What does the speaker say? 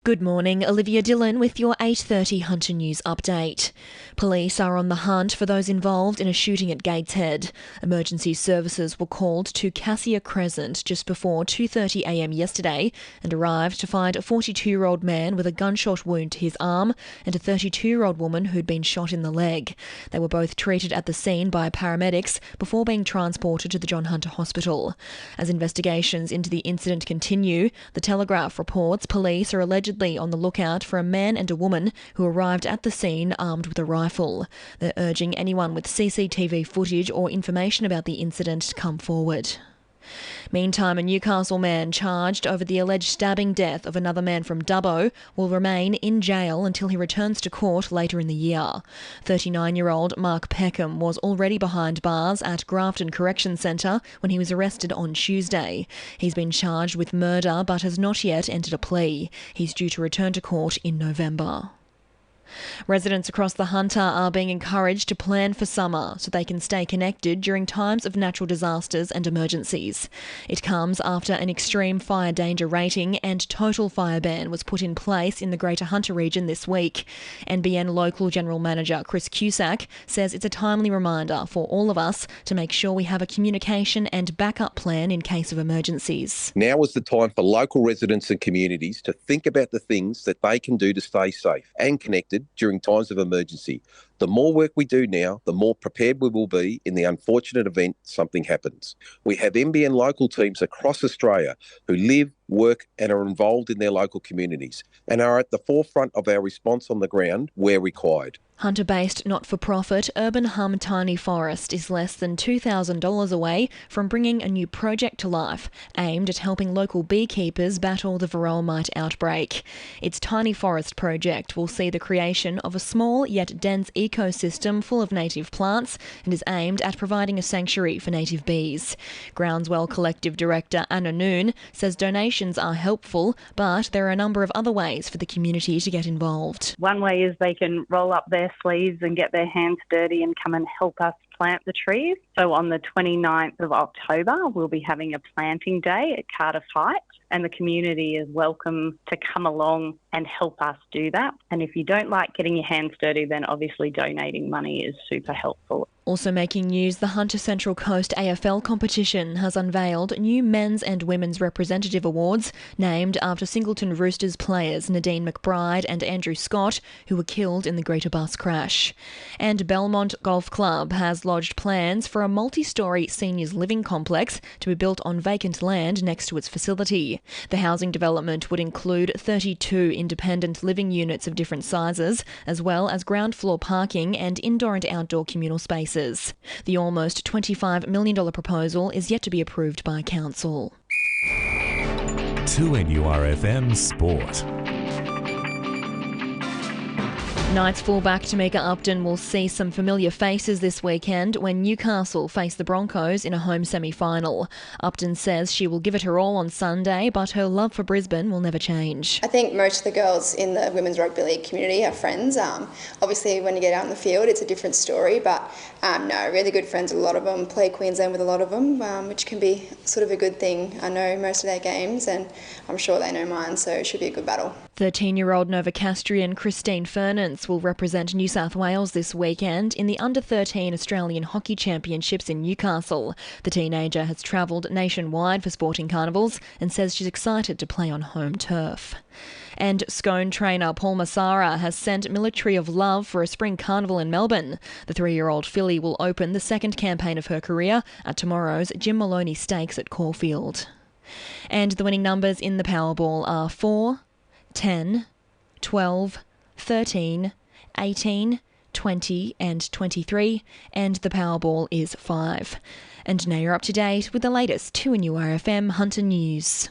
Good morning, Olivia Dillon with your 8:30 Hunter News update. Police are on the hunt for those involved in a shooting at Gateshead. Emergency services were called to Cassia Crescent just before 2:30am yesterday and arrived to find a 42-year-old man with a gunshot wound to his arm and a 32-year-old woman who'd been shot in the leg. They were both treated at the scene by paramedics before being transported to the John Hunter Hospital. As investigations into the incident continue, the Telegraph reports police are allegedly on the lookout for a man and a woman who arrived at the scene armed with a rifle. They're urging anyone with CCTV footage or information about the incident to come forward. Meantime, a Newcastle man charged over the alleged stabbing death of another man from Dubbo will remain in jail until he returns to court later in the year. 39-year-old Mark Peckham was already behind bars at Grafton Correction Centre when he was arrested on Tuesday. He's been charged with murder but has not yet entered a plea. He's due to return to court in November. Residents across the Hunter are being encouraged to plan for summer so they can stay connected during times of natural disasters and emergencies. It comes after an extreme fire danger rating and total fire ban was put in place in the Greater Hunter region this week. NBN Local General Manager Chris Cusack says it's a timely reminder for all of us to make sure we have a communication and backup plan in case of emergencies. Now is the time for local residents and communities to think about the things that they can do to stay safe and connected during times of emergency. The more work we do now, the more prepared we will be in the unfortunate event something happens. We have NBN local teams across Australia who live, work and are involved in their local communities and are at the forefront of our response on the ground where required. Hunter-based not-for-profit Urban Hum Tiny Forest is less than $2,000 away from bringing a new project to life aimed at helping local beekeepers battle the varroa mite outbreak. Its Tiny Forest project will see the creation of a small yet dense ecosystem full of native plants and is aimed at providing a sanctuary for native bees. Groundswell Collective Director Anna Noon says donations are helpful, but there are a number of other ways for the community to get involved. One way is they can roll up their sleeves and get their hands dirty and come and help us plant the trees. So on the 29th of October, we'll be having a planting day at Cardiff Heights, and the community is welcome to come along and help us do that. And if you don't like getting your hands dirty, then obviously donating money is super helpful. Also making news, the Hunter Central Coast AFL competition has unveiled new men's and women's representative awards named after Singleton Roosters players Nadine McBride and Andrew Scott, who were killed in the Greater Bus crash. And Belmont Golf Club has lodged plans for a multi-storey seniors living complex to be built on vacant land next to its facility. The housing development would include 32 independent living units of different sizes, as well as ground floor parking and indoor and outdoor communal spaces. The almost $25 million proposal is yet to be approved by council. 2NURFM Sport. Knights fullback Tamika Upton will see some familiar faces this weekend when Newcastle face the Broncos in a home semi-final. Upton says she will give it her all on Sunday, but her love for Brisbane will never change. I think most of the girls in the Women's Rugby League community are friends. Obviously, when you get out in the field, it's a different story, but no, really good friends with a lot of them, play Queensland with a lot of them, which can be sort of a good thing. I know most of their games and I'm sure they know mine, so it should be a good battle. 13-year-old Novocastrian Christine Furnance will represent New South Wales this weekend in the Under-13 Australian Hockey Championships in Newcastle. The teenager has travelled nationwide for sporting carnivals and says she's excited to play on home turf. And Scone trainer Paul Massara has sent Military of Love for a spring carnival in Melbourne. The 3-year-old filly will open the second campaign of her career at tomorrow's Jim Maloney Stakes at Caulfield. And the winning numbers in the Powerball are 4, 10, 12, 13, 18, 20 and 23, and the Powerball is 5. And now you're up to date with the latest 2NURFM Hunter News.